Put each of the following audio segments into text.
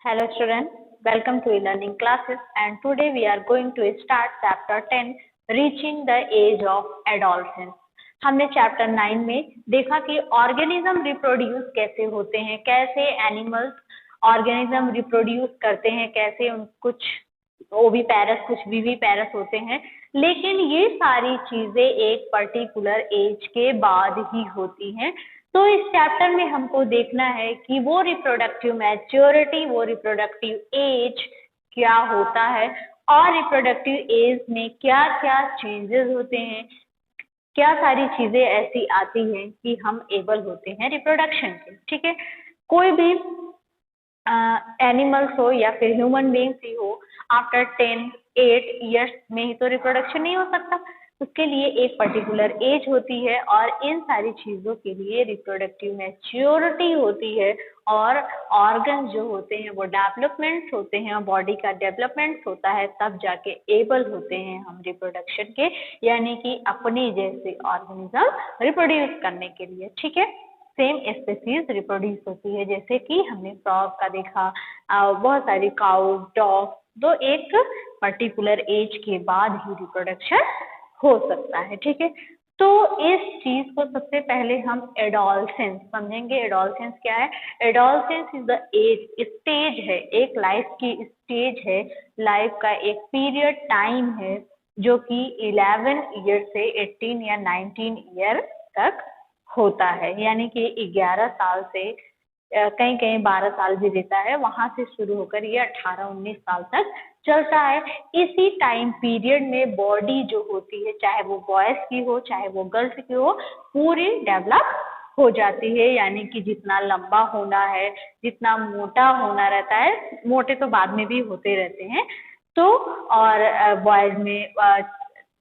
Hello students, welcome to e-learning classes and today we are going to start chapter 10 reaching the age of adolescence। हमने chapter 9 में देखा कि organism reproduce कैसे होते हैं, कैसे एनिमल्स ऑर्गेनिज्म रिप्रोड्यूस करते हैं, कैसे उन कुछ ओवीपैरस कुछ विवीपैरस होते हैं, लेकिन ये सारी चीजें एक पर्टिकुलर एज के बाद ही होती हैं। तो इस चैप्टर में हमको देखना है कि वो रिप्रोडक्टिव मैच्योरिटी, वो रिप्रोडक्टिव एज क्या होता है और रिप्रोडक्टिव एज में क्या क्या चेंजेस होते हैं, क्या सारी चीजें ऐसी आती हैं कि हम एबल होते हैं रिप्रोडक्शन के। ठीक है, कोई भी एनिमल्स हो या फिर ह्यूमन बींग्स ही हो, आफ्टर 8 ईयर्स में ही तो रिप्रोडक्शन नहीं हो सकता, उसके लिए एक पर्टिकुलर एज होती है और इन सारी चीजों के लिए रिप्रोडक्टिव मैच्योरिटी होती है और ऑर्गन जो होते हैं वो डेवलपमेंट होते हैं, बॉडी का डेवलपमेंट होता है, तब जाके एबल होते हैं हम रिप्रोडक्शन के, यानी कि अपने जैसे ऑर्गेनिज्म रिप्रोड्यूस करने के लिए। ठीक है, सेम स्पीसीज रिप्रोड्यूस होती है, जैसे कि हमने फ्रॉग का देखा, बहुत सारी काउ, डॉग, तो एक पर्टिकुलर एज के बाद ही रिप्रोडक्शन हो सकता है। ठीक है, तो इस चीज को सबसे पहले हम एडोलसेंस समझेंगे। एडोलसेंस क्या है? Adolescence is the age, stage है, एक लाइफ की स्टेज है, लाइफ का एक पीरियड टाइम है जो कि 11 ईयर से 18 या 19 ईयर तक होता है, यानी कि 11 साल से कहीं कहीं 12 साल भी देता है, वहां से शुरू होकर ये 18-19 साल तक चलता है। इसी टाइम पीरियड में बॉडी जो होती है, चाहे वो बॉयज की हो चाहे वो गर्ल्स की हो, पूरी डेवलप हो जाती है, यानी कि जितना लंबा होना है, जितना मोटा होना रहता है, मोटे तो बाद में भी होते रहते हैं, तो और बॉयज में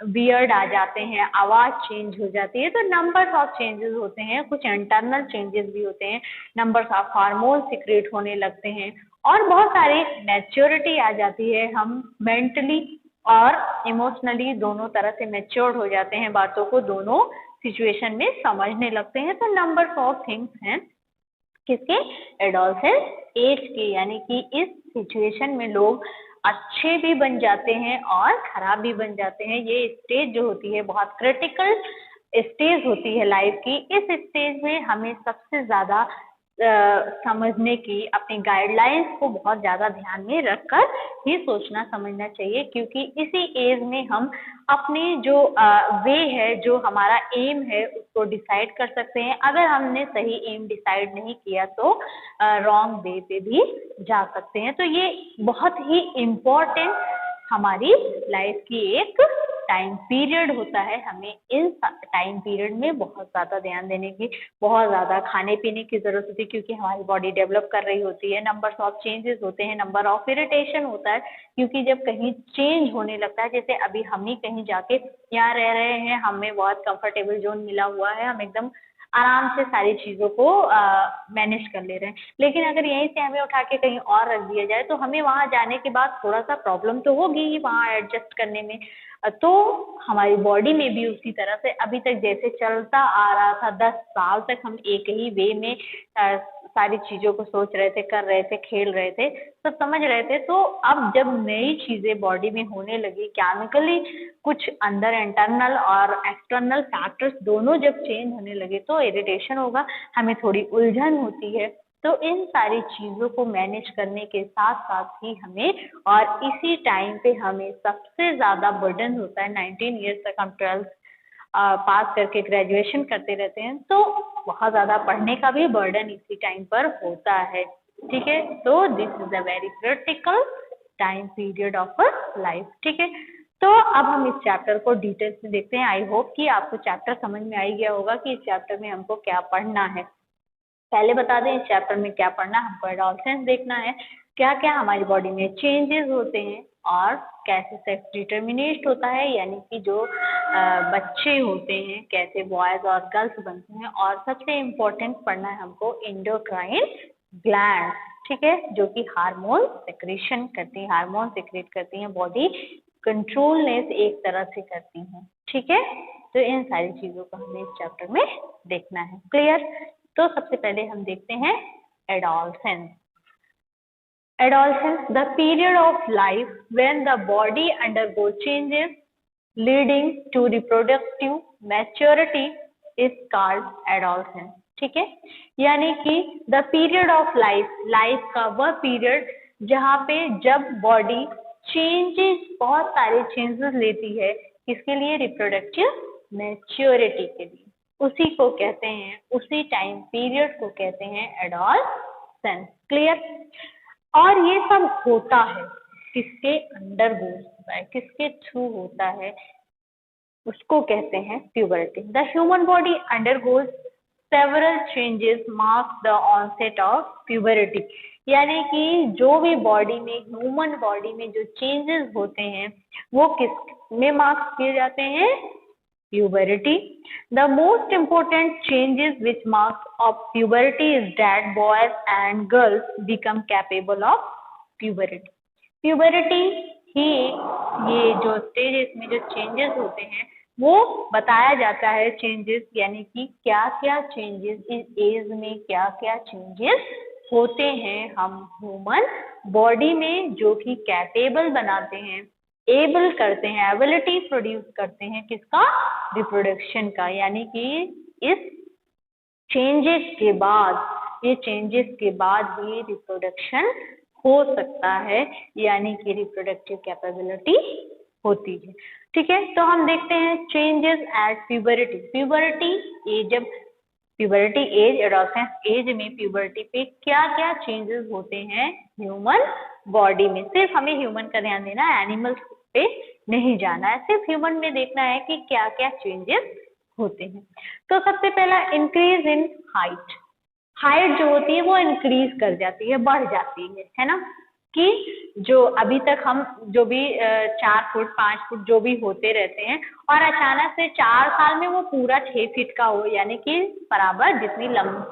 बियर्ड आ जाते हैं, आवाज चेंज हो जाती है, तो नंबर्स ऑफ चेंजेस होते हैं, कुछ इंटरनल चेंजेस भी होते हैं, नंबर्स ऑफ हार्मोन सिक्रेट होने लगते हैं और बहुत सारी मैच्योरिटी आ जाती है, हम मेंटली और इमोशनली दोनों तरह से मैच्योर्ड हो जाते हैं, बातों को दोनों सिचुएशन में समझने लगते हैं। तो नंबर्स ऑफ थिंग्स हैं किसके? एडोलसेंस एज के, यानी कि इस सिचुएशन में लोग अच्छे भी बन जाते हैं और खराब भी बन जाते हैं। ये स्टेज जो होती है बहुत क्रिटिकल स्टेज होती है लाइफ की। इस स्टेज में हमें सबसे ज्यादा समझने की, अपनी गाइडलाइंस को बहुत ज्यादा ध्यान में रखकर ही सोचना समझना चाहिए, क्योंकि इसी एज में हम अपनी जो वे है, जो हमारा एम है, उसको डिसाइड कर सकते हैं। अगर हमने सही एम डिसाइड नहीं किया तो रॉन्ग वे पे भी जा सकते हैं। तो ये बहुत ही इम्पोर्टेंट हमारी लाइफ की एक टाइम पीरियड होता है। हमें इन टाइम पीरियड में बहुत ज़्यादा ध्यान देने की, बहुत ज़्यादा खाने पीने की ज़रूरत होती है, क्योंकि हमारी बॉडी डेवलप कर रही होती है, नंबर ऑफ चेंजेस होते हैं, नंबर ऑफ इरिटेशन होता है, क्योंकि जब कहीं चेंज होने लगता है, जैसे अभी हम ही कहीं जाके यहाँ रह रहे हैं, हमें बहुत कंफर्टेबल जोन मिला हुआ है, हम एकदम आराम से सारी चीज़ों को मैनेज कर ले रहे हैं, लेकिन अगर यहीं से हमें उठा के कहीं और रख दिया जाए तो हमें वहाँ जाने के बाद थोड़ा सा प्रॉब्लम तो होगी ही वहाँ एडजस्ट करने में। तो हमारी बॉडी में भी उसी तरह से अभी तक जैसे चलता आ रहा था, 10 साल तक हम एक ही वे में सारी चीज़ों को सोच रहे थे, कर रहे थे, खेल रहे थे, सब समझ रहे थे, तो अब जब नई चीज़ें बॉडी में होने लगी, केमिकली कुछ अंदर इंटरनल और एक्सटर्नल फैक्टर्स दोनों जब चेंज होने लगे तो इरिटेशन होगा, हमें थोड़ी उलझन होती है। तो इन सारी चीज़ों को मैनेज करने के साथ साथ ही हमें, और इसी टाइम पे हमें सबसे ज़्यादा बर्डन होता है, 19 ईयर्स तक हम 12th पास करके ग्रेजुएशन करते रहते हैं, तो बहुत ज़्यादा पढ़ने का भी बर्डन इसी टाइम पर होता है। ठीक है, तो this is a very critical time period of a life. ठीक है, तो अब हम इस चैप्टर को डिटेल्स में देखते हैं। आई होप कि आपको चैप्टर समझ में आ ही गया होगा कि इस चैप्टर में हमको क्या पढ़ना है। पहले बता दें इस चैप्टर में क्या पढ़ना है। हमको एडोलसेंस देखना है, क्या क्या हमारी बॉडी में चेंजेस होते हैं और कैसे सेक्स डिटर्मिनेट होता है, यानी कि जो बच्चे होते हैं कैसे बॉयज और गर्ल्स बनते हैं, और सबसे इम्पोर्टेंट पढ़ना है हमको एंडोक्राइन ग्लैंड। ठीक है, जो कि हार्मोन सेक्रेशन करती हैं, हार्मोन सेक्रेट करती हैं, बॉडी कंट्रोलनेस एक तरह से करती हैं। ठीक है, तो इन सारी चीज़ों को हमें इस चैप्टर में देखना है। क्लियर? तो सबसे पहले हम देखते हैं adolescence. Adolescence, the period of life when the body undergoes changes leading to reproductive maturity is called adolescence. ठीक है, यानी कि the period of life, life का वह पीरियड जहाँ पे जब बॉडी चेंजेस, बहुत सारे चेंजेस लेती है, किसके लिए? रिप्रोडक्टिव मैच्योरिटी के लिए, उसी को कहते हैं, उसी टाइम पीरियड को कहते हैं एडोलसेंस। क्लियर? और ये सब होता है किसके अंडर होता है, किसके थ्रू होता है, उसको कहते हैं puberty. The human body undergoes several changes mark the onset of puberty, यानी कि जो भी बॉडी में, ह्यूमन बॉडी में जो चेंजेस होते हैं वो किस में मार्क्स किए जाते हैं? puberty. The most important changes which marks of puberty is that boys and girls become capable of puberty. Puberty ही ये जो स्टेजेस में जो चेंजेस होते हैं वो बताया जाता है चेंजेस, यानी कि क्या क्या चेंजेस इस एज में, क्या क्या चेंजेस होते हैं हम ह्यूमन बॉडी में, जो कि कैपेबल बनाते हैं, एबल करते हैं, एबिलिटी प्रोड्यूस करते हैं किसका? रिप्रोडक्शन का। यानी कि इस चेंजेस के बाद, ये चेंजेस के बाद ही रिप्रोडक्शन हो सकता है, यानी कि रिप्रोडक्टिव कैपेबिलिटी होती है। ठीक है, तो हम देखते हैं चेंजेस एट प्यूबरिटी। प्यूबरिटी एज, जब प्यूबरिटी एज, एडोलसेंस एज में प्यूबरिटी पे क्या क्या चेंजेस होते हैं ह्यूमन बॉडी में। सिर्फ हमें ह्यूमन का ध्यान देना है, एनिमल्स पे नहीं जाना है, सिर्फ ह्यूमन में देखना है कि क्या क्या चेंजेस होते हैं। तो सबसे पहला इंक्रीज इन हाइट। हाइट जो होती है वो इंक्रीज कर जाती है, बढ़ जाती है ना, कि जो अभी तक हम जो भी 4 फुट 5 फुट जो भी होते रहते हैं, और अचानक से 4 साल में वो पूरा 6 फीट का हो, यानी कि बराबर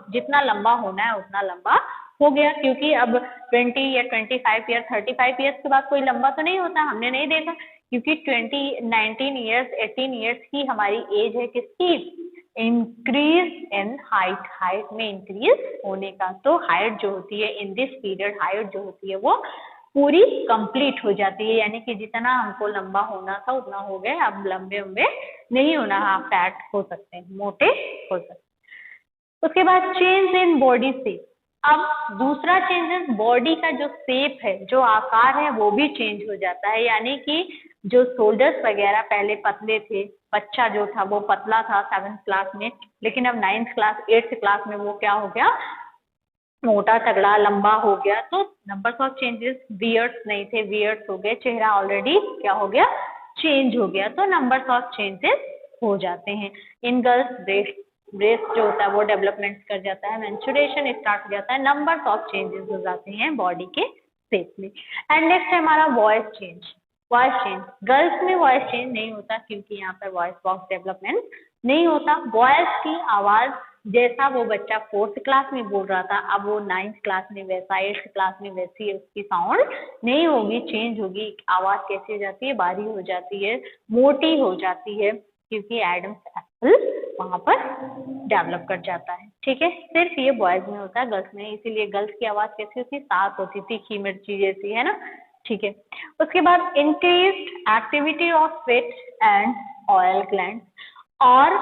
जितना लंबा होना है उतना लंबा हो गया। क्योंकि अब 20 या 25 ईयर 35 ईयर्स के बाद कोई लंबा तो नहीं होता, हमने नहीं देखा, क्योंकि 19 ईयर्स 18 ईयर्स की हमारी एज है किसकी? इंक्रीज इन हाइट, हाइट में इंक्रीज होने का। तो हाइट जो होती है इन दिस पीरियड, हाइट जो होती है वो पूरी कंप्लीट हो जाती है, यानी कि जितना हमको लंबा होना था उतना हो गए, अब लंबे उम्बे नहीं होना, हाँ फैट हो सकते हैं, मोटे हो सकते हैं। उसके बाद चेंज इन बॉडी शेप। अब दूसरा चेंजेस, बॉडी का जो शेप है, जो आकार है वो भी चेंज हो जाता है, यानी कि जो शोल्डर्स वगैरह पहले पतले थे, बच्चा जो था वो पतला था 7th क्लास में, लेकिन अब 9th क्लास 8th क्लास में वो क्या हो गया? मोटा तगड़ा लंबा हो गया। तो नंबर ऑफ चेंजेस, बियर्ड्स नहीं थे, बियर्ड्स हो गए, चेहरा ऑलरेडी क्या हो गया? चेंज हो गया। तो नंबर ऑफ चेंजेस हो जाते हैं। इन गर्ल्स ब्रेस्ट जो होता है वो डेवलपमेंट कर जाता है, मेंस्ट्रुएशन स्टार्ट हो जाता है, नंबर ऑफ चेंजेस हो जाते हैं बॉडी के शेप में। एंड नेक्स्ट है हमारा voice change. Voice change, girls में वॉइस चेंज नहीं होता क्योंकि यहाँ पर वॉइस बॉक्स डेवलपमेंट नहीं होता। वॉइस की आवाज जैसा वो बच्चा 4th क्लास में बोल रहा था, अब वो 9th क्लास में वैसा, 8th क्लास में वैसी उसकी साउंड नहीं होगी, चेंज होगी। आवाज कैसी हो जाती है? बारी हो जाती है, मोटी हो जाती है, क्योंकि एडम्स एप्पल वहां पर डेवलप कर जाता है। ठीक है, सिर्फ ये बॉयज में होता है, गर्ल्स में। इसीलिए गर्ल्स की आवाज कैसी होती है? साफ होती, तीखी मिर्ची जैसी, है ना। ठीक है, उसके बाद increased activity of sweat and oil gland. और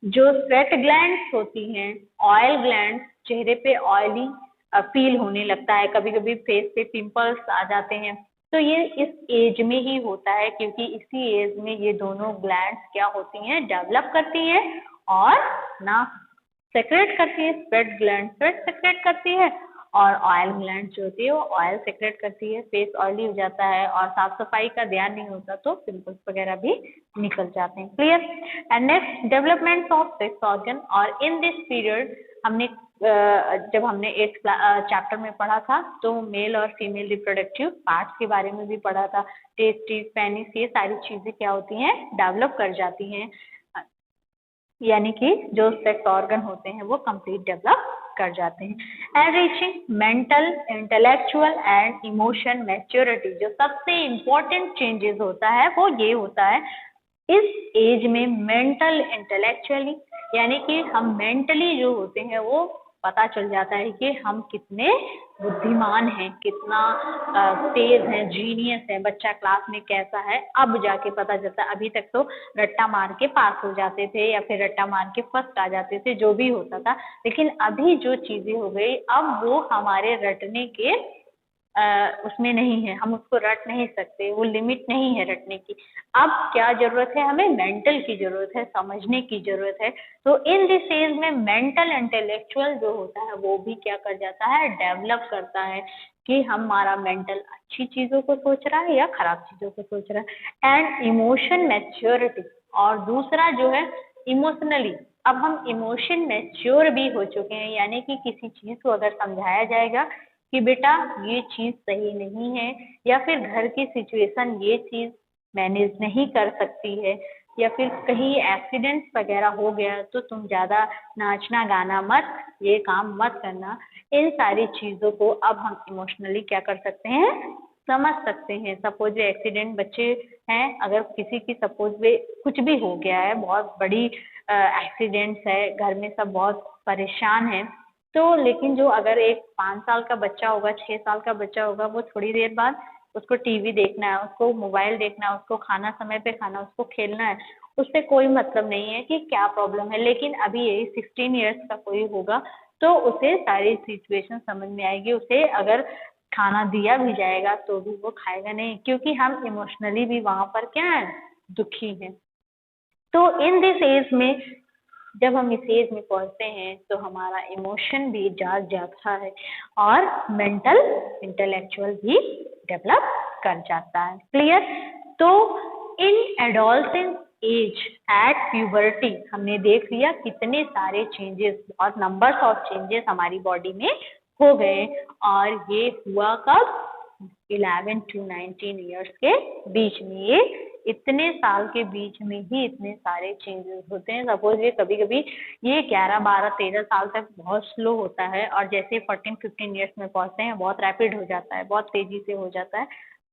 जो स्वेट ग्लैंड्स होती हैं, ऑयल ग्लैंड्स, चेहरे पे ऑयली फील होने लगता है, कभी कभी फेस पे पिंपल्स आ जाते हैं, तो ये इस एज में ही होता है, क्योंकि इसी एज में ये दोनों ग्लैंड्स क्या होती हैं? डेवलप करती हैं और ना सेक्रेट करती है। स्वेट ग्लैंड स्वेट सेक्रेट करती है, और ऑयल ग्लैंड जो होती है वो ऑयल सेक्रेट करती है। फेस ऑयली हो जाता है और साफ सफाई का ध्यान नहीं होता तो पिंपल्स वगैरह भी निकल जाते हैं। Clear? And next, development of sex organ. और इन दिस पीरियड हमने जब हमने 8th चैप्टर में पढ़ा था तो मेल और फीमेल रिप्रोडक्टिव पार्ट्स के बारे में भी पढ़ा था। टेस्टिस, पेनिस, ये सारी चीजें क्या होती हैं? डेवलप कर जाती हैं, यानी कि जो सेक्स ऑर्गन होते हैं वो कंप्लीट डेवलप कर जाते हैं। And reaching mental, intellectual and emotion maturity. जो सबसे इम्पोर्टेंट चेंजेस होता है वो ये होता है इस एज में, मेंटल इंटेलेक्चुअली, यानी कि हम मेंटली जो होते हैं वो पता चल जाता है कि हम कितने बुद्धिमान हैं, कितना तेज हैं, जीनियस है, बच्चा क्लास में कैसा है, अब जाके पता चलता है। अभी तक तो रट्टा मार के पास हो जाते थे या फिर रट्टा मार के फर्स्ट आ जाते थे, जो भी होता था। लेकिन अभी जो चीजें हो गई, अब वो हमारे रटने के उसमें नहीं है, हम उसको रट नहीं सकते, वो लिमिट नहीं है रटने की। अब क्या जरूरत है, हमें मेंटल की जरूरत है, समझने की जरूरत है। तो इन दिस एज में मेंटल इंटेलेक्चुअल जो होता है वो भी क्या कर जाता है, डेवलप करता है कि हमारा मेंटल अच्छी चीजों को सोच रहा है या खराब चीजों को सोच रहा है। एंड इमोशन मैच्योरिटी, और दूसरा जो है इमोशनली, अब हम इमोशन मैच्योर भी हो चुके हैं, यानी कि किसी चीज को अगर समझाया जाएगा कि बेटा ये चीज सही नहीं है, या फिर घर की सिचुएशन ये चीज मैनेज नहीं कर सकती है, या फिर कहीं एक्सीडेंट वगैरह हो गया तो तुम ज्यादा नाचना गाना मत, ये काम मत करना। इन सारी चीजों को अब हम इमोशनली क्या कर सकते हैं, समझ सकते हैं। सपोज एक्सीडेंट बच्चे हैं, अगर किसी की सपोज वे कुछ भी हो गया है, बहुत बड़ी एक्सीडेंट्स है, घर में सब बहुत परेशान है, तो लेकिन जो अगर एक 5 साल का बच्चा होगा, 6 साल का बच्चा होगा, वो थोड़ी देर बाद उसको टीवी देखना है, उसको मोबाइल देखना है, उसको खाना समय पे खाना, उसको खेलना है, उससे कोई मतलब नहीं है कि क्या प्रॉब्लम है। लेकिन अभी यही 16 ईयर्स का कोई होगा तो उसे सारी सिचुएशन समझ में आएगी, उसे अगर खाना दिया भी जाएगा तो भी वो खाएगा नहीं, क्योंकि हम इमोशनली भी वहां पर क्या है, दुखी हैं। तो इन दिस एज में, जब हम इस एज में पहुंचते हैं तो हमारा इमोशन भी जाग जाता है और मेंटल इंटेलेक्चुअल भी डेवलप कर जाता है। क्लियर? तो इन एडोलसेंस एज एट प्यूबर्टी हमने देख लिया कितने सारे चेंजेस, बहुत नंबर्स ऑफ चेंजेस हमारी बॉडी में हो गए, और ये हुआ कब, 11 to 19 ईयर्स के बीच में। ये इतने साल के बीच में ही इतने सारे चेंजेस होते हैं। सपोज ये कभी कभी ये 11, 12, 13 साल तक बहुत स्लो होता है, और जैसे 14, 15 ईयर्स में पहुंचते हैं बहुत रैपिड हो जाता है, बहुत तेजी से हो जाता है।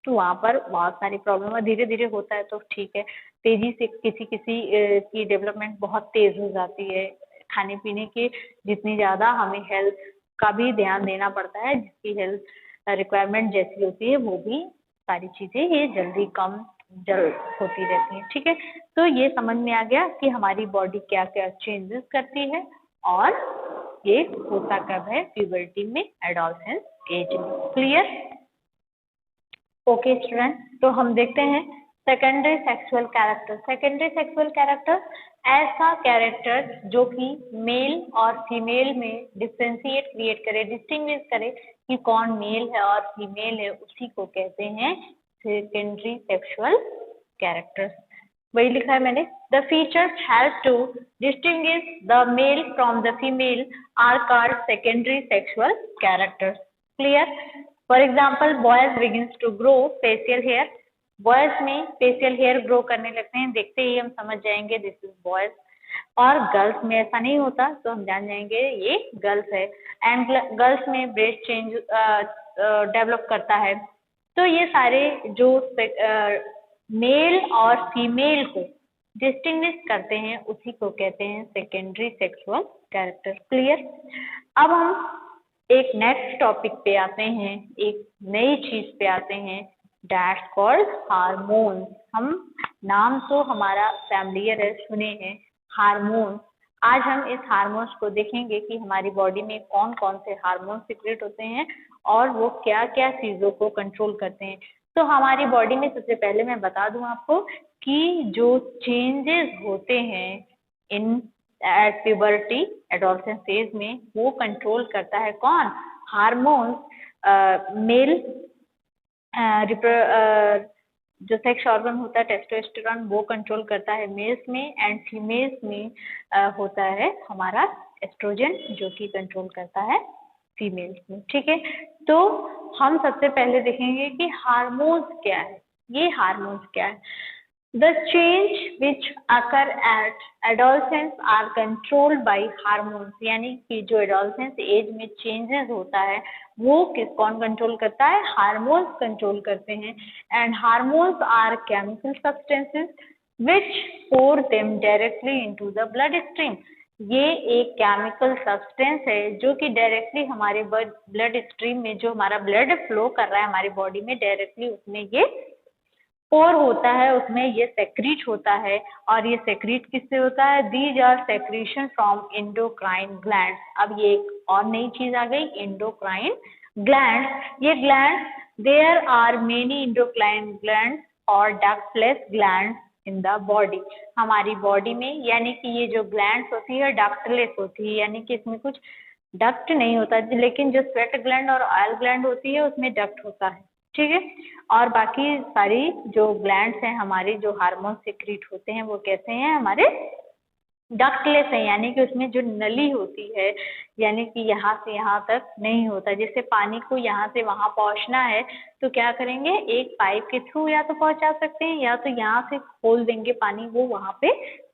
तो वहां पर बहुत सारी प्रॉब्लम है, धीरे धीरे होता है तो ठीक है। तेजी से किसी किसी की डेवलपमेंट बहुत तेज हो जाती है, खाने पीने की जितनी ज्यादा हमें हेल्थ का भी ध्यान देना पड़ता है, जिसकी हेल्थ रिक्वायरमेंट जैसी होती है वो भी सारी चीजें ये जल्दी कम जल्द होती रहती है। ठीक है, तो ये समझ में आ गया कि हमारी बॉडी क्या क्या चेंजेस करती है, और ये होता कब है, प्यूबर्टी में, एडोलसेंस एज में। क्लियर? ओके स्टूडेंट, तो हम देखते हैं secondary sexual character. Secondary sexual character ऐसा कैरेक्टर जो कि मेल और फीमेल में डिफ्रेंशिएट क्रिएट करे, डिस्टिंग्विश करे कि कौन मेल है और फीमेल है, उसी को कहते हैं सेकेंडरी सेक्सुअल कैरेक्टर्स। वही लिखा है मैंने, the features help to distinguish the male from the female are called secondary sexual characters. Clear? For example, boys begins to grow facial hair, boys में फेशियल हेयर ग्रो करने लगते हैं, देखते ही हम समझ जाएंगे दिस इज बॉयज। और गर्ल्स में ऐसा नहीं होता, तो हम जान जाएंगे ये गर्ल्स है। एंड गर्ल्स में ब्रेस्ट चेंज डेवलप करता है। तो ये सारे जो मेल और फीमेल को डिस्टिंग्विश करते हैं उसी को कहते हैं सेकेंडरी सेक्सुअल कैरेक्टर। क्लियर? अब हम एक नेक्स्ट टॉपिक पे आते हैं, एक नई चीज पे आते हैं, दैट्स कॉल्ड हार्मोन। हम नाम तो हमारा फैमिलियर है, सुने हैं, हार्मोन। आज हम इस हार्मोन्स को देखेंगे कि हमारी बॉडी में कौन कौन से हार्मोन सिक्रेट होते हैं और वो क्या क्या चीजों को कंट्रोल करते हैं। तो हमारी बॉडी में सबसे पहले मैं बता दूं आपको कि जो चेंजेस होते हैं इन एट प्यूबर्टी, एडोलसेंस एज में, वो कंट्रोल करता है कौन, हार्मोन्स। मेल जो सेक्स ऑर्गन होता है टेस्टोस्टेरोन, वो कंट्रोल करता है मेल्स में, एंड फीमेल्स में होता है हमारा एस्ट्रोजन, जो कि कंट्रोल करता है फीमेल्स में। ठीक है, तो हम सबसे पहले देखेंगे कि हार्मोन्स क्या है। ये हार्मोन्स क्या है? The change which occur at adolescence are controlled by hormones, यानी कि जो adolescence एज में चेंजेस होता है वो कौन कंट्रोल करता है, हार्मोन्स कंट्रोल करते हैं। And hormones are chemical substances which pour them directly into the blood stream, ये एक केमिकल सब्सटेंस है जो कि डायरेक्टली हमारे ब्लड स्ट्रीम में, जो हमारा ब्लड फ्लो कर रहा है हमारी बॉडी में, डायरेक्टली उसमें ये पोर होता है, उसमें ये सेक्रीट होता है। और ये सेक्रीट किससे होता है? These are secretion from endocrine glands. अब ये एक और नई चीज आ गई, एंडोक्राइन ग्लैंड्स। ये glands, there are many endocrine glands और ductless glands in the body. हमारी बॉडी में यानी कि ये जो ग्लैंड्स होती है डक्टलेस होती है, यानी कि इसमें कुछ डक्ट नहीं होता, लेकिन जो स्वेट ग्लैंड और ऑयल ग्लैंड होती है उसमें डक्ट होता है, ठीक है। और बाकी सारी जो ग्लैंड्स हैं हमारे, जो हार्मोन सिक्रीट होते हैं, वो कैसे हैं? हमारे डक्टलेस है, यानी कि उसमें जो नली होती है, यानी कि यहाँ से यहाँ तक नहीं होता। जैसे पानी को यहाँ से वहां पहुंचना है तो क्या करेंगे? एक पाइप के थ्रू या तो पहुंचा सकते हैं, या तो यहाँ से खोल देंगे पानी, वो वहां पे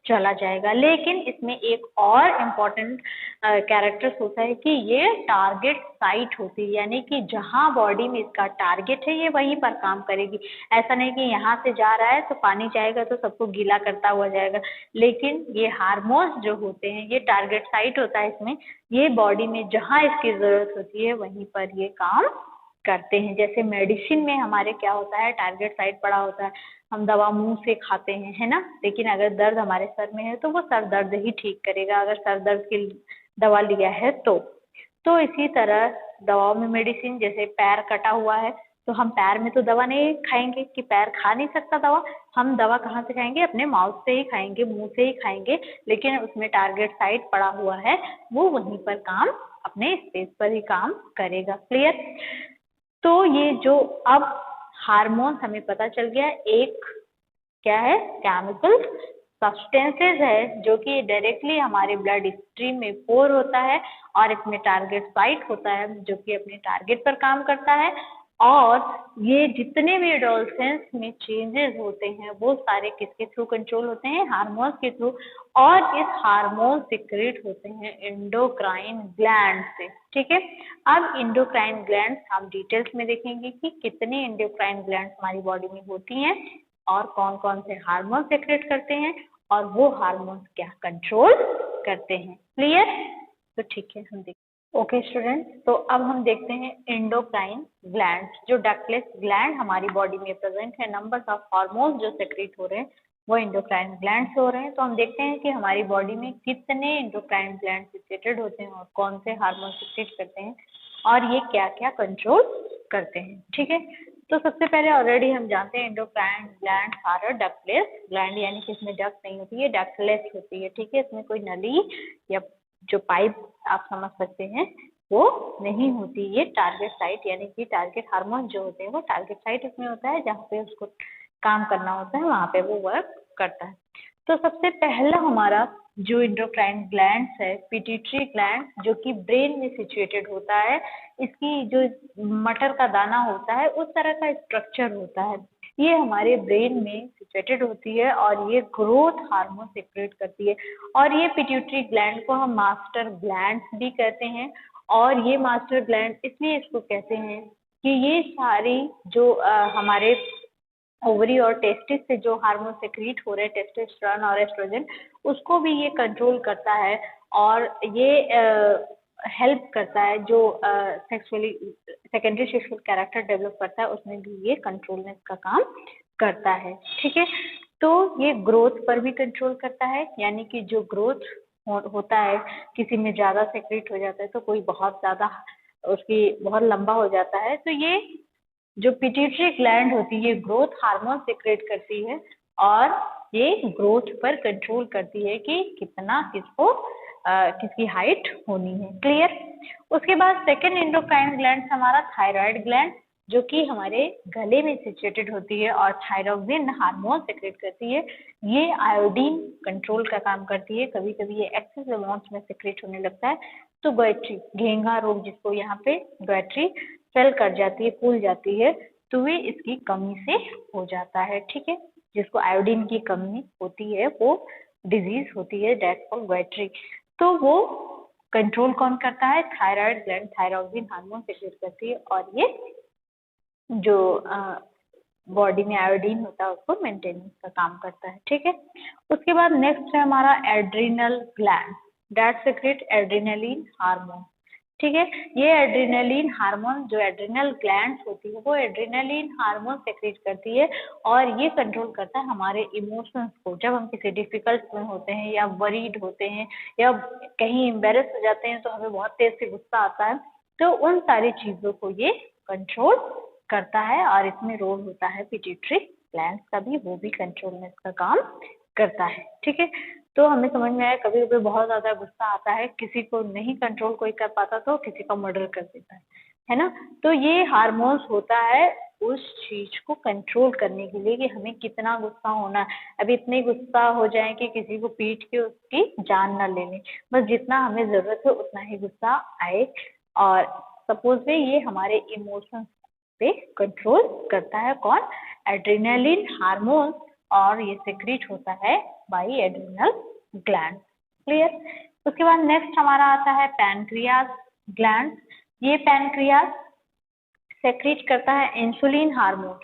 चला जाएगा। लेकिन इसमें एक और इम्पोर्टेंट कैरेक्टर्स होता है कि ये टारगेट साइट होती है, यानी कि जहाँ बॉडी में इसका टारगेट है ये वहीं पर काम करेगी। ऐसा नहीं कि यहाँ से जा रहा है तो पानी जाएगा तो सबको गीला करता हुआ जाएगा। लेकिन ये हार्मोन्स जो होते हैं, ये टारगेट साइट होता है इसमें, ये बॉडी में जहाँ इसकी जरूरत होती है वहीं पर ये काम करते हैं। जैसे मेडिसिन में हमारे क्या होता है? टारगेट साइट पड़ा होता है, हम दवा मुंह से खाते हैं, है ना। लेकिन अगर दर्द हमारे सर में है तो वो सर दर्द ही ठीक करेगा, अगर सर दर्द की दवा लिया है तो इसी तरह दवाओं में मेडिसिन, जैसे पैर कटा हुआ है तो हम पैर में तो दवा नहीं खाएंगे, कि पैर खा नहीं सकता दवा, हम दवा कहाँ से खाएंगे? अपने माउथ से ही खाएंगे, मुंह से ही खाएंगे। लेकिन उसमें टारगेट साइट पड़ा हुआ है, वो वहीं पर काम, अपने स्पेस पर ही काम करेगा। क्लियर? तो ये जो अब हार्मोन्स हमें पता चल गया, एक क्या है? केमिकल सब्सटेंसेस है जो कि डायरेक्टली हमारे ब्लड स्ट्रीम में पोर होता है, और इसमें टारगेट साइट होता है जो कि अपने टारगेट पर काम करता है। और ये जितने भी एडोलसेंस में चेंजेस होते हैं वो सारे किसके थ्रू कंट्रोल होते हैं? हार्मोन्स के थ्रू। और इस हार्मोन सिक्रेट होते हैं एंडोक्राइन ग्लैंड से, ठीक है। अब एंडोक्राइन ग्लैंड्स हम डिटेल्स में देखेंगे कि कितने एंडोक्राइन ग्लैंड्स हमारी बॉडी में होती हैं और कौन कौन से हार्मोन सेक्रेट करते हैं, और वो हार्मोन क्या कंट्रोल करते हैं। क्लियर? तो ठीक है, हम देखते हैं। ओके स्टूडेंट्स, तो अब हम देखते हैं एंडोक्राइन ग्लैंड। जो डक्टलेस ग्लैंड हमारी बॉडी में प्रेजेंट है, नंबर्स ऑफ हार्मोन्स जो सेक्रेट हो रहे हैं वो एंडोक्राइन ग्लैंड से हो रहे हैं। तो हम देखते हैं कि हमारी बॉडी में कितने एंडोक्राइन ग्लैंड सिक्रेटेड होते हैं और कौन से हार्मोन सिक्रेट करते हैं और ये क्या क्या कंट्रोल करते हैं, ठीक है। तो सबसे पहले ऑलरेडी हम जानते हैं endocrine gland are ductless gland, यानी कि इसमें डक्ट नहीं होती है, डक्टलेस होती है, ठीक है। इसमें कोई नली या जो पाइप आप समझ सकते हैं वो नहीं होती। ये टारगेट साइट, यानी कि टारगेट हार्मोन जो होते हैं वो टारगेट साइट इसमें होता है, जहाँ पे उसको काम करना होता है वहाँ पे वो वर्क करता है। तो सबसे पहला हमारा जो एंडोक्राइन ग्लैंड है, पिट्यूटरी ग्लैंड, जो कि ब्रेन में सिचुएटेड होता है। इसकी जो मटर का दाना होता है उस तरह का स्ट्रक्चर होता है। ये हमारे ब्रेन में सिचुएटेड होती है और ये ग्रोथ हार्मोन सिक्रेट करती है। और ये पिट्यूटरी ग्लैंड को हम मास्टर ग्लैंड भी कहते हैं। और ये मास्टर ग्लैंड इसलिए इसको कहते हैं कि ये सारी जो हमारे ओवरी और टेस्टिस से जो हार्मोन सेक्रीट हो रहे हैं, टेस्टोस्टेरोन और एस्ट्रोजन, उसको भी ये कंट्रोल करता है। और ये हेल्प करता है जो sexually secondary sexual character develop करता है, उसमें भी ये कंट्रोलनेस का काम करता है, ठीक है। तो ये ग्रोथ पर भी कंट्रोल करता है, यानी कि जो ग्रोथ होता है, किसी में ज्यादा सेक्रेट हो जाता है तो कोई बहुत ज्यादा उसकी बहुत लंबा हो जाता है, तो ये जो पिट्यूटरी ग्लैंड होती है ये ग्रोथ हार्मोन सिक्रेट करती है और ये ग्रोथ पर कंट्रोल करती है कि कितना किसको किसकी हाइट होनी है। क्लियर? उसके बाद सेकेंड एंडोक्राइन ग्लैंड हमारा थायराइड ग्लैंड, जो कि हमारे गले में सिचुएटेड होती है और थायरोक्सिन हार्मोन सेक्रेट करती है। ये आयोडीन कंट्रोल का काम करती है। कभी कभी ये एक्सेस अमाउंट में सेक्रेट होने लगता है तो गैट्री, घेंघा रोग जिसको यहाँ पे गैट्री फेल कर जाती है, फूल जाती है, तो वे इसकी कमी से हो जाता है, ठीक है। जिसको आयोडीन की कमी होती है वो डिजीज होती है, डेथ ऑफ गैट्री। तो वो कंट्रोल कौन करता है? Thyroid gland thyroxine hormone secret करती है और ये जो बॉडी में आयोडीन होता है उसको मेंटेनेंस का काम करता है, ठीक है। उसके बाद नेक्स्ट है हमारा adrenal gland. That secrete adrenaline hormone. ठीक है, ये एड्रेनलिन हार्मोन जो एड्रिनल ग्लैंड्स होती है वो एड्रेनलिन हार्मोन सेक्रेट करती है और ये कंट्रोल करता है हमारे इमोशंस को। जब हम किसी डिफिकल्ट में होते हैं या वरीड होते हैं या कहीं एम्बेरस हो जाते हैं तो हमें बहुत तेज से गुस्सा आता है, तो उन सारी चीजों को ये कंट्रोल करता है और इसमें रोल होता है पिट्यूटरी ग्लैंड का भी, वो भी कंट्रोल में इसका काम करता है। ठीक है, तो हमें समझ में आया कभी कभी बहुत ज्यादा गुस्सा आता है, किसी को नहीं कंट्रोल कोई कर पाता तो किसी का मर्डर कर देता है ना। तो ये हार्मोन्स होता है उस चीज को कंट्रोल करने के लिए कि हमें कितना गुस्सा होना है। अब इतने गुस्सा हो जाए कि किसी को पीट के उसकी जान ना ले लें, बस जितना हमें जरूरत है उतना ही गुस्सा आए। और सपोज में ये हमारे इमोशंस पे कंट्रोल करता है कौन, एड्रेनलिन हार्मोन, और ये सेक्रेट होता है बाय एड्रिनल ग्लैंड। क्लियर। उसके बाद नेक्स्ट हमारा आता है पैनक्रियास ग्लैंड। ये पैनक्रियास सेक्रेट करता है इंसुलिन हार्मोन।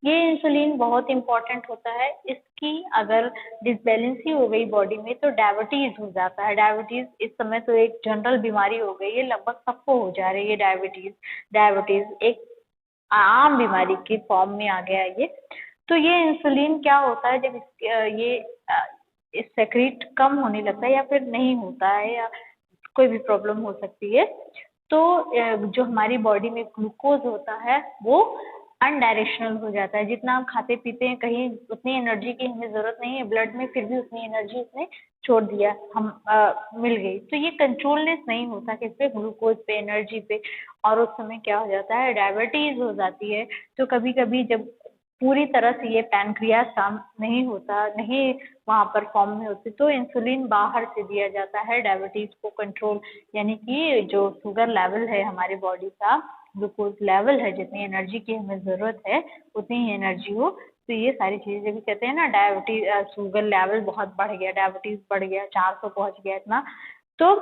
ये इंसुलिन बहुत इंपॉर्टेंट होता है, इसकी अगर डिसबैलेंसी हो गई बॉडी में तो डायबिटीज हो जाता है। डायबिटीज इस समय तो एक जनरल बीमारी हो गई है, लगभग सबको हो जा रही है डायबिटीज। डायबिटीज एक आम बीमारी की फॉर्म में आ गया है ये। तो ये इंसुलिन क्या होता है, जब ये सेक्रेट कम होने लगता है या फिर नहीं होता है या कोई भी प्रॉब्लम हो सकती है, तो जो हमारी बॉडी में ग्लूकोज होता है वो अनडायरेक्शनल हो जाता है। जितना हम खाते पीते हैं कहीं उतनी एनर्जी की हमें जरूरत नहीं है ब्लड में, फिर भी उतनी एनर्जी उसने छोड़ दिया, हम मिल गई। तो ये कंट्रोलनेस नहीं होता किस पे, ग्लूकोज पे, एनर्जी पे, और उस समय क्या हो जाता है, डायबिटीज हो जाती है। तो कभी कभी जब पूरी तरह से ये पैनक्रियास काम नहीं होता, नहीं वहां पर फॉर्म में होती, तो इंसुलिन बाहर से दिया जाता है डायबिटीज को कंट्रोल, यानी कि जो शुगर लेवल है हमारी बॉडी का, ग्लूकोज लेवल है, जितनी एनर्जी की हमें जरूरत है उतनी ही एनर्जी हो। तो ये सारी चीजें भी कहते हैं ना, डायबिटीज शुगर लेवल बहुत बढ़ गया, डायबिटीज बढ़ गया, 400 पहुंच गया इतना, तो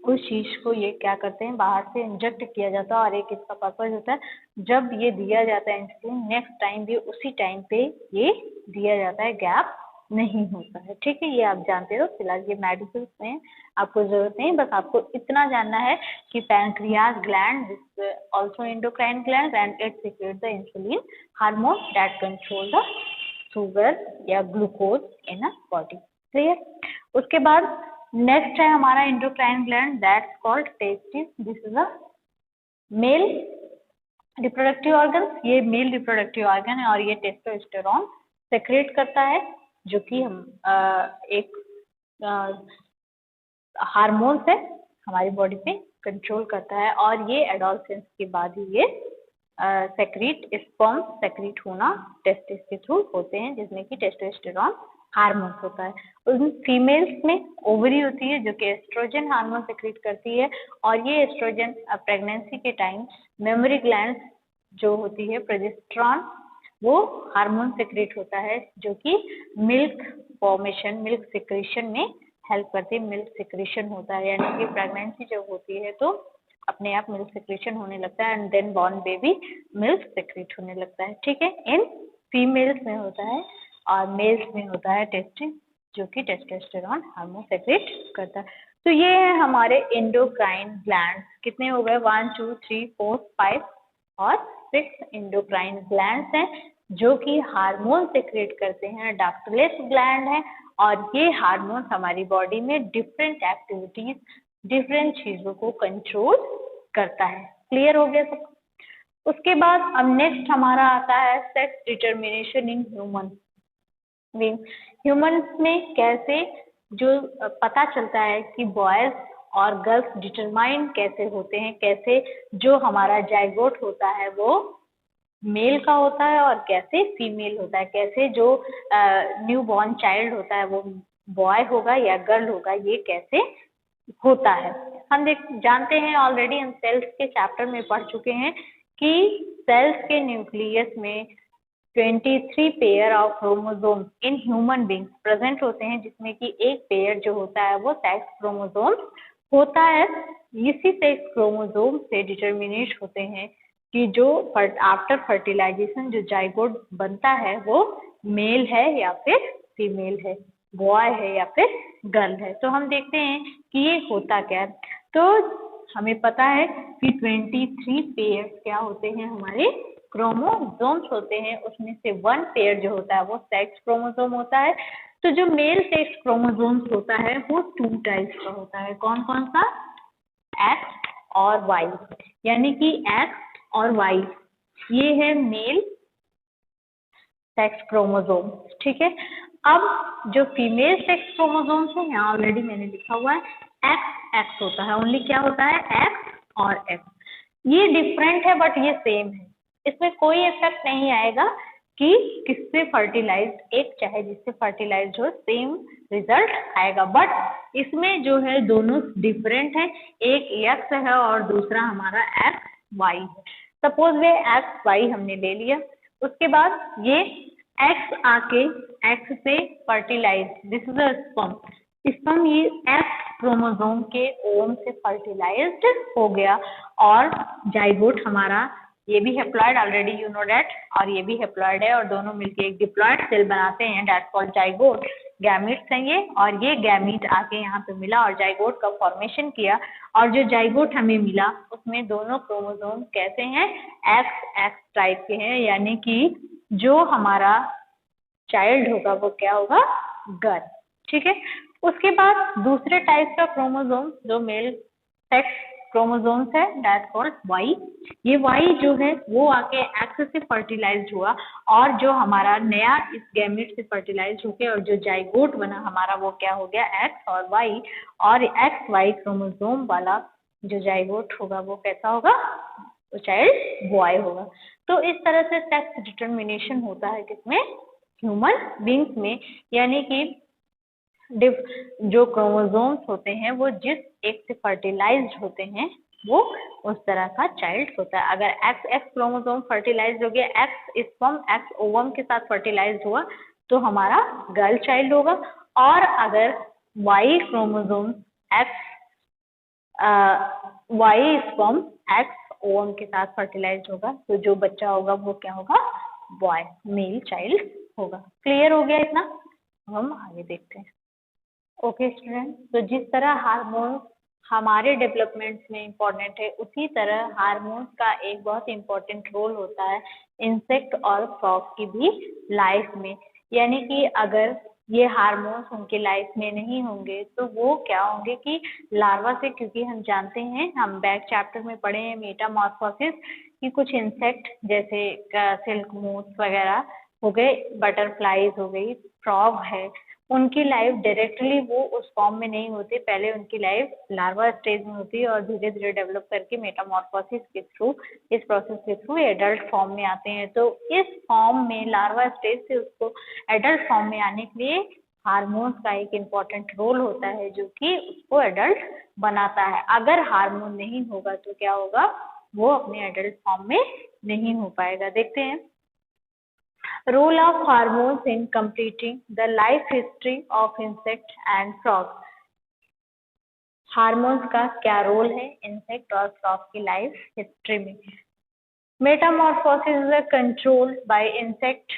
उस चीज को ये क्या करते हैं, बाहर से इंजेक्ट किया जाता है। और एक इसका पर्पज होता है, जब ये दिया जाता है इंसुलिन, नेक्स्ट टाइम भी उसी टाइम पे ये दिया जाता है, गैप नहीं होता है। ठीक है, ये आप जानते हो, फिलहाल ये मेडिसिन में आपको जरूरत नहीं, बस आपको इतना जानना है कि pancreas gland also endocrine gland and it secrete the insulin hormone that control the sugar या glucose in a body. Clear. उसके बाद नेक्स्ट है हमारा endocrine gland that's called testis. This is a male reproductive organ, ये male reproductive organ है और ये testosterone secret करता है, जो कि हम एक हार्मोन है हमारी बॉडी पे कंट्रोल करता है। और ये एडोलसेंस के बाद ही ये सेक्रेट, स्पर्म सेक्रेट होना टेस्टिस के थ्रू होते हैं, जिसमें कि टेस्टोस्टेरोन हार्मोन होता है। उन फीमेल्स में ओवरी होती है जो कि एस्ट्रोजन हार्मोन सेक्रेट करती है, और ये एस्ट्रोजन प्रेगनेंसी के टाइम मेमोरी ग्लैंड जो होती है प्रोजेस्टेरॉन, वो हार्मोन सेक्रेट होता है, जो कि मिल्क फॉर्मेशन, मिल्क सिक्रेशन में हेल्प करती है। मिल्क सिक्रेशन होता है, यानी कि प्रेगनेंसी जब होती है तो अपने आप मिल्क सिक्रेशन होने लगता है and then born baby milk secrete होने लगता है। ठीक है, इन फीमेल्स में होता है, और मेल्स में होता है टेस्टिस, जो कि टेस्टोस्टेरोन हार्मोन सेक्रेट करता है। तो ये है हमारे एंडोक्राइन ग्लैंड। कितने हो गए, 1 2 3 4 5 और 6 एंडोक्राइन ग्लैंड्स हैं जो कि हार्मोन सेक्रेट करते हैं। डक्टलेस ग्लैंड है और ये हार्मोन हमारी बॉडी में डिफरेंट एक्टिविटीज, डिफरेंट चीजों को कंट्रोल करता है। क्लियर हो गया सब। उसके बाद अब नेक्स्ट हमारा आता है sex determination in human being. Humans में कैसे जो पता चलता है कि बॉयज और गर्ल्स डिटरमाइन कैसे होते हैं, कैसे जो हमारा जाइगोट होता है वो मेल का होता है और कैसे फीमेल होता है, कैसे जो न्यू बॉर्न चाइल्ड होता है वो बॉय होगा या गर्ल होगा, ये कैसे होता है। हम जानते हैं ऑलरेडी, हम सेल्स के चैप्टर में पढ़ चुके हैं कि सेल्स के न्यूक्लियस में 23 pair of chromosome in human beings present होते हैं, जिसमें कि एक पेयर जो होता है वो सेक्स क्रोमोसोम होता है। इसी सेक्स क्रोमोसोम से डिटर्मिनेट होते हैं कि जो आफ्टर फर्टिलाइजेशन जो जाइगोट बनता है वो मेल है या फिर फीमेल है, बॉय है या फिर गर्ल है। तो हम देखते हैं कि ये होता क्या है। तो हमें पता है कि 23 पेयर क्या होते हैं, हमारे क्रोमोसोम्स होते हैं। उसमें से 1 पेयर जो होता है वो सेक्स क्रोमोसोम होता है। तो जो मेल सेक्स क्रोमोसोम्स होता है वो 2 टाइप्स का होता है। कौन कौन सा? एक्स और वाई, यानी कि एक्स और वाई ये है मेल सेक्स क्रोमोसोम, ठीक है। अब जो फीमेल सेक्स क्रोमोसोम्स है, यहाँ ऑलरेडी मैंने लिखा हुआ है एक्स एक्स होता है, ओनली क्या होता है? एक्स और एक्स। ये डिफरेंट है बट ये सेम है, इसमें कोई इफेक्ट नहीं आएगा कि किससे फर्टिलाइज्ड, एक चाहे जिससे फर्टिलाइज्ड हो सेम रिजल्ट आएगा। बट इसमें जो है दोनों डिफरेंट है, एक एक्स है और दूसरा हमारा एक्स वाई है। सपोज वे एक्स वाई हमने ले लिया, उसके बाद ये एक्स आके एक्स से fertilize, this is a sperm. Sperm ये एक्स क्रोमोसोम के ओवम से फर्टिलाइज्ड हो गया और जाइगोट हमारा, ये भी haploid, already you know that, और ये भी हेप्लॉइड है और दोनों मिलके एक डिप्लॉइड सेल बनाते हैं, दैट्स कॉल्ड जाइगोट। गैमीट्स हैं ये, और ये गैमीट आके यहाँ पे मिला और जाइगोट का फॉर्मेशन किया। और जो जाइगोट हमें मिला उसमें दोनों क्रोमोसोम कैसे हैं? एक्स एक्स टाइप के हैं, यानी कि जो हमारा चाइल्ड होगा वो क्या होगा? गर्ल, ठीक है। उसके बाद दूसरे टाइप का क्रोमोसोम जो मेल सेक्स क्रोमोसोम्स है, दैट कॉल्ड वाई। ये वाई जो है वो आके एक्स से फर्टिलाइज्ड हुआ और जो हमारा नया इस गैमेट से फर्टिलाइज्ड होके और जो जाइगोट बना हमारा वो क्या हो गया? एक्स और वाई। और एक्स वाई क्रोमोसोम वाला जो जाइगोट होगा वो कैसा होगा? वो चाइल्ड बॉय होगा। तो इस तरह से सेक्स डिटर्मिनेशन होता है किसमें? ह्यूमन बींग्स में, यानी कि जो क्रोमोसोम्स होते हैं वो जिस एक से फर्टिलाइज्ड होते हैं वो उस तरह का चाइल्ड होता है। अगर एक्स एक्स क्रोमोसोम फर्टिलाइज्ड हो गया, एक्स स्पर्म एक्स ओवम के साथ फर्टिलाइज्ड हुआ तो हमारा गर्ल चाइल्ड होगा। और अगर Y chromosome X Y sperm X ovum के साथ फर्टिलाइज्ड होगा तो जो बच्चा होगा वो क्या होगा? बॉय, मेल चाइल्ड होगा। क्लियर हो गया इतना? हम आगे देखते हैं। ओके स्टूडेंट, तो जिस तरह हार्मोन हमारे डेवलपमेंट में इम्पोर्टेंट है, उसी तरह हार्मोन्स का एक बहुत इम्पोर्टेंट रोल होता है इंसेक्ट और फ्रॉग की भी लाइफ में। यानी कि अगर ये हार्मोन्स उनके लाइफ में नहीं होंगे तो वो क्या होंगे कि लार्वा से, क्योंकि हम जानते हैं, हम बैक चैप्टर में पढ़े हैं मेटामॉर्फोसिस कि कुछ इंसेक्ट जैसे सिल्क मूस वगैरह हो गए, बटरफ्लाईज हो गई, फ्रॉग है, उनकी लाइफ डायरेक्टली वो उस फॉर्म में नहीं होती, पहले उनकी लाइफ लार्वा स्टेज में होती है और धीरे धीरे डेवलप करके मेटामॉर्फोसिस के थ्रू, इस प्रोसेस के थ्रू एडल्ट फॉर्म में आते हैं। तो इस फॉर्म में लार्वा स्टेज से उसको एडल्ट फॉर्म में आने के लिए हार्मोन्स का एक इम्पॉर्टेंट रोल होता है जो कि उसको एडल्ट बनाता है। अगर हार्मोन नहीं होगा तो क्या होगा? वो अपने एडल्ट फॉर्म में नहीं हो पाएगा। देखते हैं role of hormones in completing the life history of insect and frog। Hormones का क्या रोल है इंसेक्ट और फ्रॉग की लाइफ हिस्ट्री में? Metamorphosis is control by insect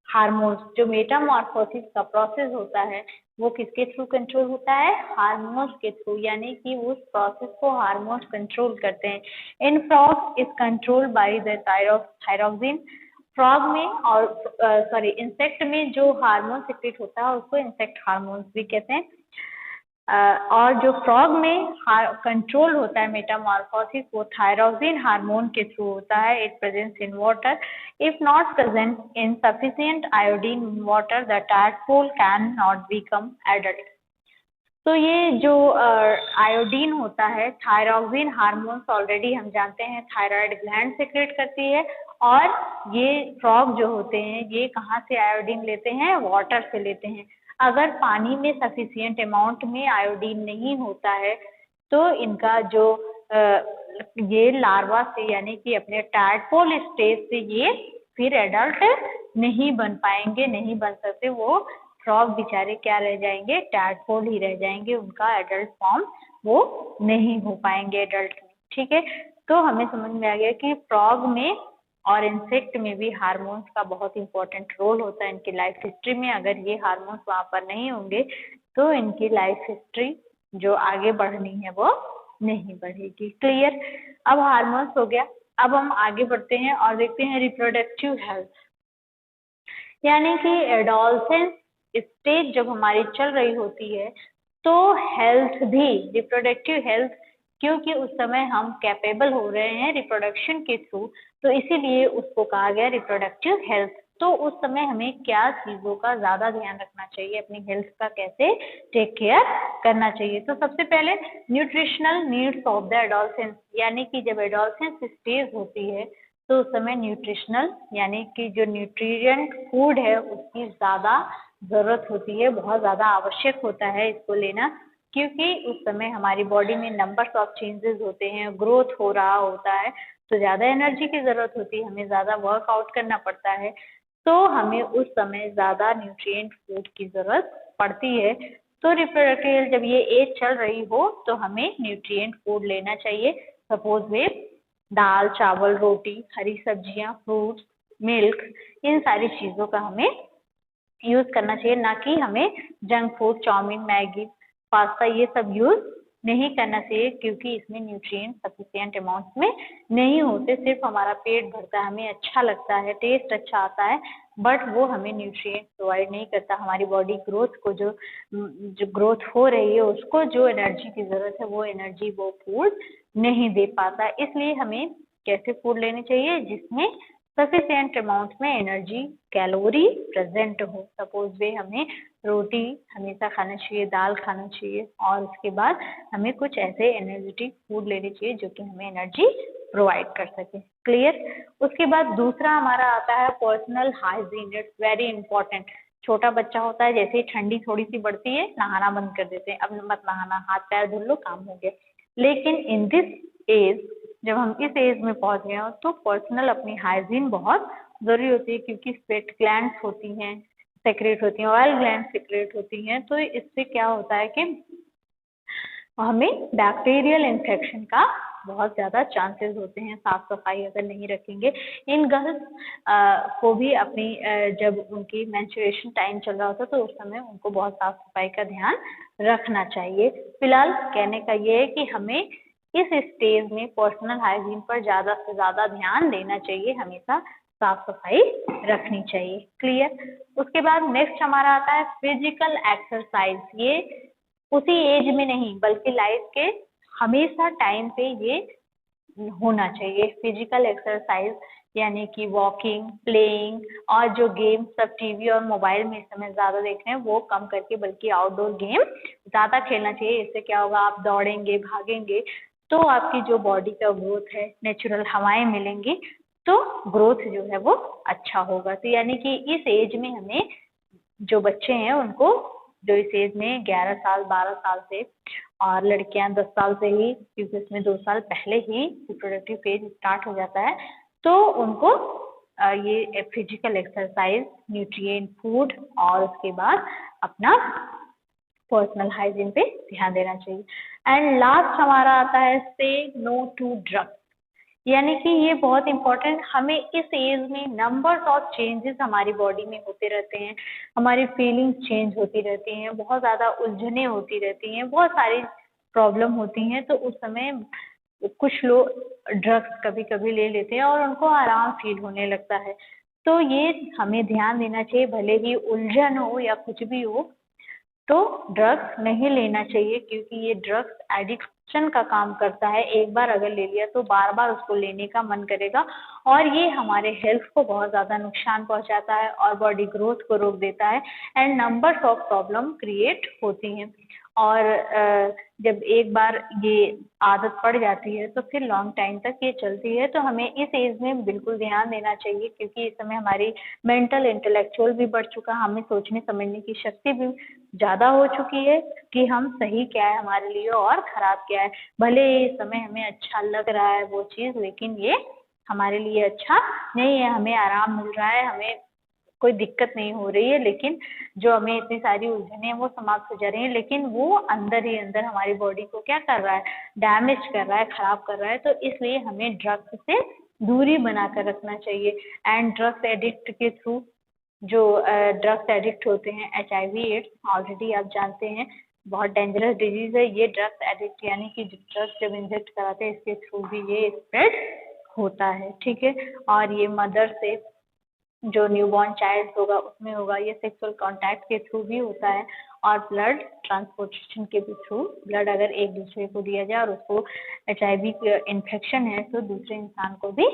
hormones. जो मेटामॉर्फोसिस का प्रोसेस होता है वो किसके थ्रू कंट्रोल होता है? हार्मोन्स के थ्रू, यानी कि उस प्रोसेस को हार्मोन्स कंट्रोल करते हैं। इन frog is control by the thyroxine. Frog में और इंसेक्ट में जो हार्मोन सिक्रेट होता है उसको इंसेक्ट हार्मोन्स भी कहते हैं। और जो फ्रॉग में कंट्रोल होता है मेटामॉर्फोसिस वो थायरोक्सिन हार्मोन के थ्रू होता है। It presents in water, if not present in sufficient iodine in water the tadpole can not become adult. तो ये जो आयोडीन होता है, थायरोक्सिन हार्मोन्स ऑलरेडी हम जानते हैं थायराइड ग्लैंड सेक्रेट करती है, और ये फ्रॉग जो होते हैं ये कहाँ से आयोडीन लेते हैं? वाटर से लेते हैं। अगर पानी में सफिशिएंट अमाउंट में आयोडीन नहीं होता है तो इनका जो ये लार्वा से, यानी कि अपने टैडपोल स्टेज से ये फिर एडल्ट नहीं बन पाएंगे, नहीं बन सकते। वो फ्रॉग बेचारे क्या रह जाएंगे? टैडपोल ही रह जाएंगे, उनका एडल्ट फॉर्म वो नहीं हो पाएंगे एडल्ट में, ठीक है। तो हमें समझ में आ गया कि फ्रॉग में और इंसेक्ट में भी हार्मोन्स का बहुत इंपॉर्टेंट रोल होता है इनकी लाइफ हिस्ट्री में। अगर ये हार्मोन्स वहाँ पर नहीं होंगे तो इनकी लाइफ हिस्ट्री जो आगे बढ़नी है वो नहीं बढ़ेगी। क्लियर। अब हार्मोन्स हो गया। अब हम आगे बढ़ते हैं और देखते हैं रिप्रोडक्टिव हेल्थ, यानी कि एडोलसेंस स्टेज जब हमारी चल रही होती है तो हेल्थ भी, रिप्रोडक्टिव हेल्थ, क्योंकि उस समय हम कैपेबल हो रहे हैं रिप्रोडक्शन के थ्रू, तो इसीलिए उसको कहा गया रिप्रोडक्टिव हेल्थ। तो उस समय हमें क्या चीजों का ज्यादा ध्यान रखना चाहिए, अपनी हेल्थ का कैसे टेक केयर करना चाहिए। तो सबसे पहले nutritional needs of the adolescence, यानी कि जब एडोलसेंस स्टेज होती है तो उस समय न्यूट्रिशनल यानी कि जो न्यूट्रिएंट फूड है उसकी ज्यादा जरूरत होती है, बहुत ज्यादा आवश्यक होता है इसको लेना, क्योंकि उस समय हमारी बॉडी में नंबर्स ऑफ चेंजेस होते हैं, ग्रोथ हो रहा होता है, तो ज्यादा एनर्जी की जरूरत होती है, हमें ज्यादा वर्कआउट करना पड़ता है, तो हमें उस समय ज्यादा न्यूट्रिएंट फूड की जरूरत पड़ती है। तो रिप्रोडक्टिव जब ये एज चल रही हो तो हमें न्यूट्रिएंट फूड लेना चाहिए। सपोज वे दाल, चावल, रोटी, हरी सब्जियां, फ्रूट्स, मिल्क, इन सारी चीजों का हमें यूज करना चाहिए, ना कि हमें junk food, chowmein, Maggi, pasta ये सब यूज नहीं करना चाहिए, क्योंकि इसमें न्यूट्रिएंट सफिशिएंट अमाउंट में नहीं होते। सिर्फ हमारा पेट भरता है, हमें अच्छा लगता है, टेस्ट अच्छा आता है, बट वो हमें न्यूट्रिएंट प्रोवाइड नहीं करता। हमारी बॉडी ग्रोथ को जो ग्रोथ हो रही है उसको जो एनर्जी की जरूरत है वो एनर्जी वो फूड नहीं दे पाता। इसलिए हमें कैसे फूड लेने चाहिए जिसमें सफिशिएंट अमाउंट में एनर्जी, कैलोरी प्रेजेंट हो। सपोज वे हमें रोटी हमेशा खाना चाहिए, दाल खाना चाहिए, और उसके बाद हमें कुछ ऐसे एनर्जेटिक फूड लेने चाहिए जो कि हमें एनर्जी प्रोवाइड कर सके। क्लियर। उसके बाद दूसरा हमारा आता है personal hygiene, it's very important. छोटा बच्चा होता है, जैसे ही ठंडी थोड़ी सी बढ़ती है नहाना बंद कर देते हैं, अब मत नहाना, हाथ पैर धुल लो, काम हो गया। लेकिन इन दिस एज, जब हम इस एज में पहुंच गए हो तो पर्सनल अपनी हाइजीन बहुत जरूरी होती है, क्योंकि स्वेट ग्लैंड्स होती हैं सेक्रेट होती हैं, ऑयल ग्लैंड सेक्रेट होती हैं, तो इससे क्या होता है कि हमें बैक्टीरियल इन्फेक्शन का बहुत ज्यादा चांसेस होते हैं साफ सफाई अगर नहीं रखेंगे। इन गर्ल्स को भी अपनी जब उनकी मेंस्ट्रुएशन टाइम चल रहा होता है तो उस समय उनको बहुत साफ सफाई का ध्यान रखना चाहिए। फिलहाल कहने का ये है कि हमें इस स्टेज में पर्सनल हाइजीन पर ज्यादा से ज्यादा ध्यान देना चाहिए, हमेशा साफ सफाई रखनी चाहिए। क्लियर। उसके बाद नेक्स्ट हमारा आता है फिजिकल एक्सरसाइज। ये उसी एज में नहीं बल्कि लाइफ के हमेशा टाइम पे ये होना चाहिए। फिजिकल एक्सरसाइज यानी कि वॉकिंग, प्लेइंग, और जो गेम सब टीवी और मोबाइल में इस समय ज्यादा देख रहे हैं वो कम करके बल्कि आउटडोर गेम ज्यादा खेलना चाहिए। इससे क्या होगा, आप दौड़ेंगे, भागेंगे, तो आपकी जो बॉडी का ग्रोथ है, नेचुरल हवाएं मिलेंगी, तो ग्रोथ जो है वो अच्छा होगा। तो यानी कि इस एज में हमें, जो बच्चे हैं उनको, जो इस एज में 11 साल 12 साल से, और लड़कियां 10 साल से ही, क्योंकि इसमें 2 साल पहले ही रिप्रोडक्टिव फेज स्टार्ट हो जाता है, तो उनको ये फिजिकल एक्सरसाइज, न्यूट्रिएंट फूड, और उसके बाद अपना पर्सनल हाइजीन पे ध्यान देना चाहिए। एंड लास्ट हमारा आता है से नो टू ड्रग्स, यानी कि ये बहुत इंपॉर्टेंट। हमें इस एज में नंबर्स ऑफ चेंजेस हमारी बॉडी में होते रहते हैं, हमारी फीलिंग्स चेंज होती रहती हैं, बहुत ज़्यादा उलझने होती रहती हैं, बहुत सारी प्रॉब्लम होती हैं, तो उस समय कुछ लोग ड्रग्स कभी कभी ले लेते हैं और उनको आराम फील होने लगता है। तो ये हमें ध्यान देना चाहिए, भले ही उलझन हो या कुछ भी हो, तो ड्रग्स नहीं लेना चाहिए, क्योंकि ये ड्रग्स एडिक्शन का काम करता है। एक बार अगर ले लिया तो बार बार उसको लेने का मन करेगा, और ये हमारे हेल्थ को बहुत ज़्यादा नुकसान पहुंचाता है और बॉडी ग्रोथ को रोक देता है, and numbers of problem create होती हैं। और जब एक बार ये आदत पड़ जाती है तो फिर लॉन्ग टाइम तक ये चलती है। तो हमें इस एज में बिल्कुल ध्यान देना चाहिए, क्योंकि इस समय हमारी मेंटल इंटेलेक्चुअल भी बढ़ चुका है, हमें सोचने समझने की शक्ति भी ज़्यादा हो चुकी है कि हम सही क्या है हमारे लिए और खराब क्या है। भले इस समय हमें अच्छा लग रहा है वो चीज़, लेकिन ये हमारे लिए अच्छा नहीं है। हमें आराम मिल रहा है, हमें कोई दिक्कत नहीं हो रही है, लेकिन जो हमें इतनी सारी उलझने हैं वो समाप्त हो जा रही हैं, लेकिन वो अंदर ही अंदर हमारी बॉडी को क्या कर रहा है, डैमेज कर रहा है, खराब कर रहा है। तो इसलिए हमें ड्रग्स से दूरी बनाकर रखना चाहिए। एंड ड्रग्स एडिक्ट के थ्रू जो ड्रग्स एडिक्ट होते हैं, HIV एड्स ऑलरेडी आप जानते हैं बहुत डेंजरस डिजीज है ये। ड्रग्स एडिक्ट यानी कि ड्रग्स जब इंजेक्ट कराते हैं इसके थ्रू भी ये स्प्रेड होता है, ठीक है। और ये मदर से जो न्यूबॉर्न चाइल्ड होगा उसमें होगा, ये सेक्सुअल कांटेक्ट के थ्रू भी होता है और ब्लड ट्रांसपोर्टेशन के भी थ्रू। ब्लड अगर एक दूसरे को दिया जाए और उसको HIV इन्फेक्शन है तो दूसरे इंसान को भी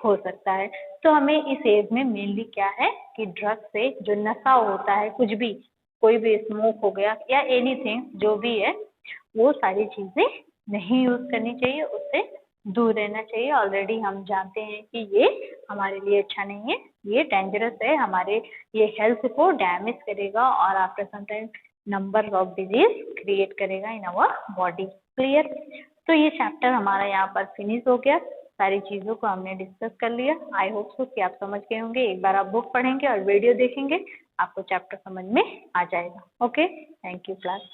हो सकता है। तो हमें इस एज में मेनली क्या है कि ड्रग्स से जो नशा होता है, कुछ भी, कोई भी स्मोक हो गया या एनीथिंग जो भी है, वो सारी चीजें नहीं यूज करनी चाहिए, उससे दूर रहना चाहिए। ऑलरेडी हम जानते हैं कि ये हमारे लिए अच्छा नहीं है, ये डेंजरस है, हमारे ये हेल्थ को डैमेज करेगा और after some time number of disease create करेगा इन आवर बॉडी। क्लियर? तो ये चैप्टर हमारा यहाँ पर फिनिश हो गया, सारी चीज़ों को हमने डिस्कस कर लिया। आई होप सो कि आप समझ गए होंगे। एक बार आप बुक पढ़ेंगे और वीडियो देखेंगे आपको चैप्टर समझ में आ जाएगा। Okay, thank you class.